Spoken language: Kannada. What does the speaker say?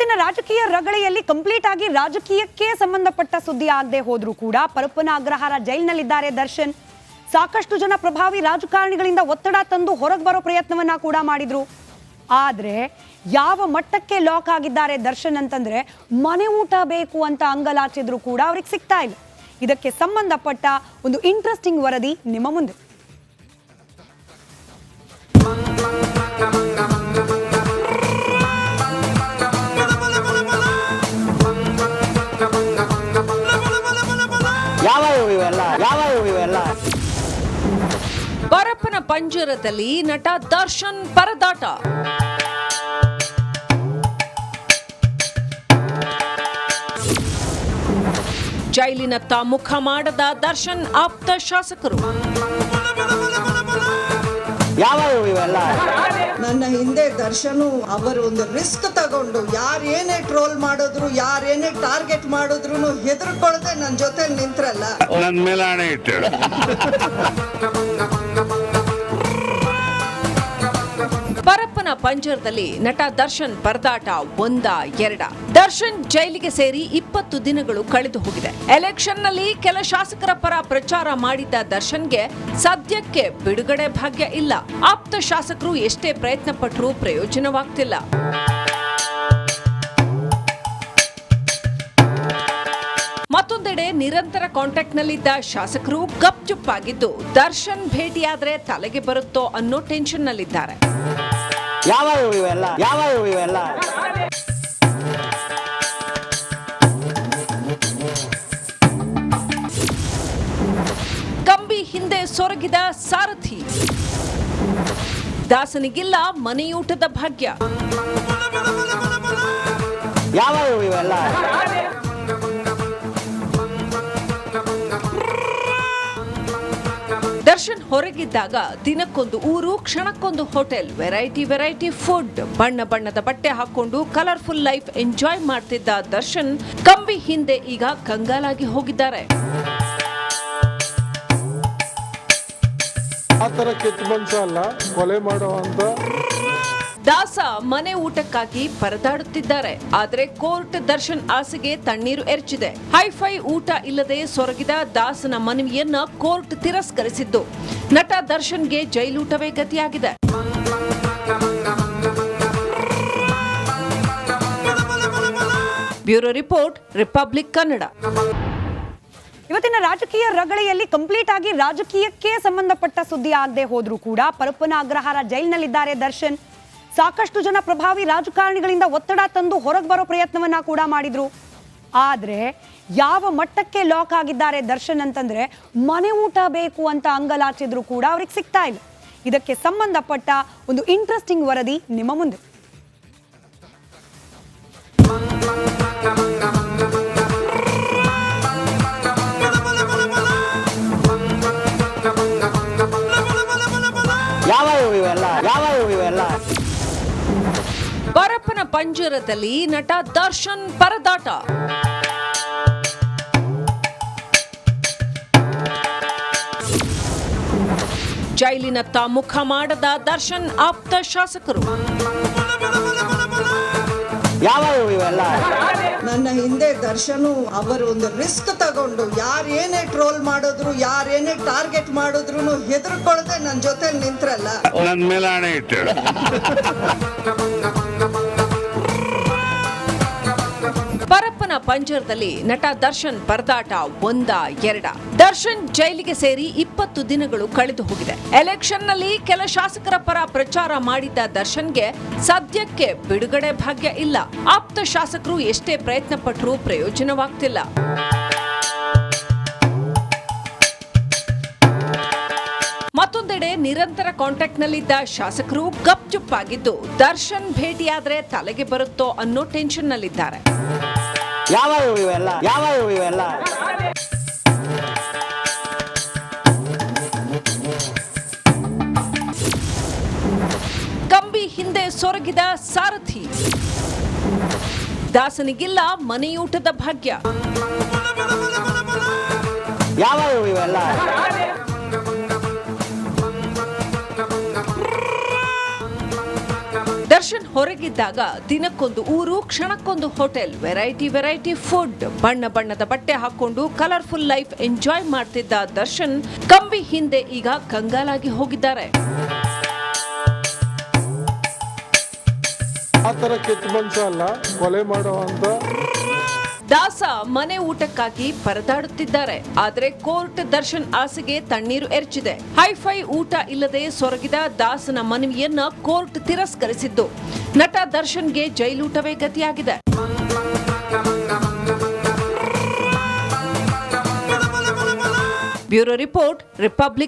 ಇವತ್ತಿನ ರಾಜಕೀಯ ರಗಳೆಯಲ್ಲಿ ಕಂಪ್ಲೀಟ್ ಆಗಿ ರಾಜಕೀಯಕ್ಕೆ ಸಂಬಂಧಪಟ್ಟ ಸುದ್ದಿ ಆಗದೆ ಹೋದ್ರೂ ಕೂಡ ಪರಪ್ಪನ ಅಗ್ರಹಾರ ಜೈಲಿನಲ್ಲಿದ್ದಾರೆ ದರ್ಶನ್. ಸಾಕಷ್ಟು ಜನ ಪ್ರಭಾವಿ ರಾಜಕಾರಣಿಗಳಿಂದ ಒತ್ತಡ ತಂದು ಹೊರಗೆ ಬರೋ ಪ್ರಯತ್ನವನ್ನ ಕೂಡ ಮಾಡಿದ್ರು. ಆದ್ರೆ ಯಾವ ಮಟ್ಟಕ್ಕೆ ಲಾಕ್ ಆಗಿದ್ದಾರೆ ದರ್ಶನ್ ಅಂತಂದ್ರೆ ಮನೆ ಊಟ ಬೇಕು ಅಂತ ಅಂಗಲಾಚಿದ್ರು ಕೂಡ ಅವ್ರಿಗೆ ಸಿಗ್ತಾ ಇಲ್ಲ. ಇದಕ್ಕೆ ಸಂಬಂಧಪಟ್ಟ ಒಂದು ಇಂಟ್ರೆಸ್ಟಿಂಗ್ ವರದಿ ನಿಮ್ಮ ಮುಂದೆ. ಪರಪ್ಪನ ಪಂಜರದಲ್ಲಿ ನಟ ದರ್ಶನ್ ಪರದಾಟ. ಜೈಲಿನತ್ತ ಮುಖ ಮಾಡದ ದರ್ಶನ್ ಆಪ್ತ ಶಾಸಕರು. ನನ್ನ ಹಿಂದೆ ದರ್ಶನು ಅವರು ಒಂದು ರಿಸ್ಕ್ ತಗೊಂಡು ಯಾರೇನೇ ಟ್ರೋಲ್ ಮಾಡಿದ್ರು ಯಾರೇನೇ ಟಾರ್ಗೆಟ್ ಮಾಡಿದ್ರು ಹೆದರ್ಕೊಳ್ಳದೆ ನನ್ನ ಜೊತೆ ನಿಂತ್ರಲ್ಲ. ನನ್ನ ಮೇಲೆ ಆಣೆ ಇಟ್ಟು ಪರಪ್ಪನ ಪಂಜರದಲ್ಲಿ ನಟ ದರ್ಶನ್ ಪರದಾಟ ಒಂದ ಎರಡ. ದರ್ಶನ್ ಜೈಲಿಗೆ ಸೇರಿ 20 ದಿನಗಳು ಕಳೆದು ಹೋಗಿದೆ. ಎಲೆಕ್ಷನ್ ನಲ್ಲಿ ಕೆಲ ಶಾಸಕರ ಪರ ಪ್ರಚಾರ ಮಾಡಿದ್ದ ದರ್ಶನ್ಗೆ ಸದ್ಯಕ್ಕೆ ಬಿಡುಗಡೆ ಭಾಗ್ಯ ಇಲ್ಲ. ಆಪ್ತ ಶಾಸಕರು ಎಷ್ಟೇ ಪ್ರಯತ್ನ ಪಟ್ಟರೂ ಪ್ರಯೋಜನವಾಗ್ತಿಲ್ಲ. ಮತ್ತೊಂದೆಡೆ ನಿರಂತರ ಕಾಂಟ್ಯಾಕ್ಟ್ ನಲ್ಲಿದ್ದ ಶಾಸಕರು ಗಪ್ಚುಪ್ಪಾಗಿದ್ದು ದರ್ಶನ್ ಭೇಟಿಯಾದ್ರೆ ತಲೆಗೆ ಬರುತ್ತೋ ಅನ್ನೋ ಟೆನ್ಷನ್ ನಲ್ಲಿದ್ದಾರೆ. ಕಂಬಿ ಹಿಂದೆ ಸೊರಗಿದ ಸಾರಥಿ. ದಾಸನಿಗಿಲ್ಲ ಮನೆಯೂಟದ ಭಾಗ್ಯ. ದರ್ಶನ್ ಹೊರಗಿದ್ದಾಗ ದಿನಕ್ಕೊಂದು ಊರು, ಕ್ಷಣಕ್ಕೊಂದು ಹೋಟೆಲ್, ವೆರೈಟಿ ಫುಡ್, ಬಣ್ಣ ಬಣ್ಣದ ಬಟ್ಟೆ ಹಾಕೊಂಡು ಕಲರ್ಫುಲ್ ಲೈಫ್ ಎಂಜಾಯ್ ಮಾಡ್ತಿದ್ದ ದರ್ಶನ್ ಕಂಬಿ ಹಿಂದೆ ಈಗ ಕಂಗಾಲಾಗಿ ಹೋಗಿದ್ದಾರೆ. ದಾಸ ಮನೆ ಊಟಕ್ಕಾಗಿ ಪರದಾಡುತ್ತಿದ್ದಾರೆ. ಆದ್ರೆ ಕೋರ್ಟ್ ದರ್ಶನ್ ಆಸೆಗೆ ತಣ್ಣೀರು ಎರಚಿದೆ. ಹೈಫೈ ಊಟ ಇಲ್ಲದೆ ಸೊರಗಿದ ದಾಸನ ಮನವಿಯನ್ನ ಕೋರ್ಟ್ ತಿರಸ್ಕರಿಸಿದ್ದು ನಟ ದರ್ಶನ್ಗೆ ಜೈಲೂಟವೇ ಗತಿಯಾಗಿದೆ. Bureau report, Republic Kannada. ಇವತ್ತಿನ ರಾಜಕೀಯ ರಗಳೆಯಲ್ಲಿ ಕಂಪ್ಲೀಟ್ ಆಗಿ ರಾಜಕೀಯಕ್ಕೆ ಸಂಬಂಧಪಟ್ಟ ಸುದ್ದಿ ಆಗದೆ ಹೋದ್ರೂ ಕೂಡ ಪರಪ್ಪನ ಅಗ್ರಹಾರ ಜೈಲಿನಲ್ಲಿದ್ದಾರೆ ದರ್ಶನ್. ಸಾಕಷ್ಟು ಜನ ಪ್ರಭಾವಿ ರಾಜಕಾರಣಿಗಳಿಂದ ಒತ್ತಡ ತಂದು ಹೊರಗೆ ಬರೋ ಪ್ರಯತ್ನವನ್ನ ಕೂಡ ಮಾಡಿದ್ರು. ಆದ್ರೆ ಯಾವ ಮಟ್ಟಕ್ಕೆ ಲಾಕ್ ಆಗಿದ್ದಾರೆ ದರ್ಶನ್ ಅಂತಂದ್ರೆ ಮನೆ ಊಟ ಬೇಕು ಅಂತ ಅಂಗಲಾಚಿದ್ರು ಕೂಡ ಅವ್ರಿಗೆ ಸಿಗ್ತಾ ಇಲ್ಲ. ಇದಕ್ಕೆ ಸಂಬಂಧಪಟ್ಟ ಒಂದು ಇಂಟ್ರೆಸ್ಟಿಂಗ್ ವರದಿ ನಿಮ್ಮ ಮುಂದೆ. ಪರಪ್ಪನ ಪಂಜರದಲ್ಲಿ ನಟ ದರ್ಶನ್ ಪರದಾಟ. ಜೈಲಿನತ್ತ ಮುಖ ಮಾಡದ ದರ್ಶನ್ ಆಪ್ತ ಶಾಸಕರು. ನನ್ನ ಹಿಂದೆ ದರ್ಶನು ಅವರು ಒಂದು ರಿಸ್ಕ್ ತಗೊಂಡು ಯಾರೇನೇ ಟ್ರೋಲ್ ಮಾಡಿದ್ರು ಯಾರೇನೇ ಟಾರ್ಗೆಟ್ ಮಾಡಿದ್ರು ಹೆದರ್ಕೊಳ್ಳದೆ ನನ್ನ ಜೊತೆ ನಿಂತ್ರಲ್ಲ. ನನ್ನ ಮೇಲೆ ಆಣೆ ಇಟ್ಟು ಪರಪ್ಪನ ಪಂಜರದಲ್ಲಿ ನಟ ದರ್ಶನ್ ಪರದಾಟ ಒಂದ ಎರಡ. ದರ್ಶನ್ ಜೈಲಿಗೆ ಸೇರಿ 20 ದಿನಗಳು ಕಳೆದು ಹೋಗಿದೆ. ಎಲೆಕ್ಷನ್ ನಲ್ಲಿ ಕೆಲ ಶಾಸಕರ ಪರ ಪ್ರಚಾರ ಮಾಡಿದ್ದ ದರ್ಶನ್ಗೆ ಸದ್ಯಕ್ಕೆ ಬಿಡುಗಡೆ ಭಾಗ್ಯ ಇಲ್ಲ. ಆಪ್ತ ಶಾಸಕರು ಎಷ್ಟೇ ಪ್ರಯತ್ನ ಪಟ್ಟರೂ ಪ್ರಯೋಜನವಾಗ್ತಿಲ್ಲ. ಮತ್ತೊಂದೆಡೆ ನಿರಂತರ ಕಾಂಟ್ಯಾಕ್ಟ್ ನಲ್ಲಿದ್ದ ಶಾಸಕರು ಗಪ್ಚುಪ್ಪಾಗಿದ್ದು ದರ್ಶನ್ ಭೇಟಿಯಾದ್ರೆ ತಲೆಗೆ ಬರುತ್ತೋ ಅನ್ನೋ ಟೆನ್ಷನ್ ನಲ್ಲಿದ್ದಾರೆ. ಕಂಬಿ ಹಿಂದೆ ಸೊರಗಿದ ಸಾರಥಿ. ದಾಸನಿಗಿಲ್ಲ ಮನೆಯೂಟದ ಭಾಗ್ಯ. ದರ್ಶನ್ ಹೊರಗಿದ್ದಾಗ ದಿನಕ್ಕೊಂದು ಊರು, ಕ್ಷಣಕ್ಕೊಂದು ಹೋಟೆಲ್, ವೆರೈಟಿ ಫುಡ್, ಬಣ್ಣ ಬಣ್ಣದ ಬಟ್ಟೆ ಹಾಕೊಂಡು ಕಲರ್ಫುಲ್ ಲೈಫ್ ಎಂಜಾಯ್ ಮಾಡ್ತಿದ್ದ ದರ್ಶನ್ ಕಂಬಿ ಹಿಂದೆ ಈಗ ಕಂಗಾಲಾಗಿ ಹೋಗಿದ್ದಾರೆ. ಆ ತರ ಕೆಟ್ಟ ಮನುಷ್ಯ ಅಲ್ಲ, ಕೊಲೆ ಮಾಡುವಂತ. ದಾಸ ಮನೆ ಊಟಕ್ಕಾಗಿ ಪರದಾಡುತ್ತಿದ್ದಾರೆ. ಆದರೆ ಕೋರ್ಟ್ ದರ್ಶನ್ ಆಸೆಗೆ ತಣ್ಣೀರು ಎರಚಿದೆ. ಹೈಫೈ ಊಟ ಇಲ್ಲದೆ ಸೊರಗಿದ ದಾಸನ ಮನವಿಯನ್ನ ಕೋರ್ಟ್ ತಿರಸ್ಕರಿಸಿದ್ದು ನಟ ದರ್ಶನ್ಗೆ ಜೈಲೂಟವೇ ಗತಿಯಾಗಿದೆ. Bureau report, republic.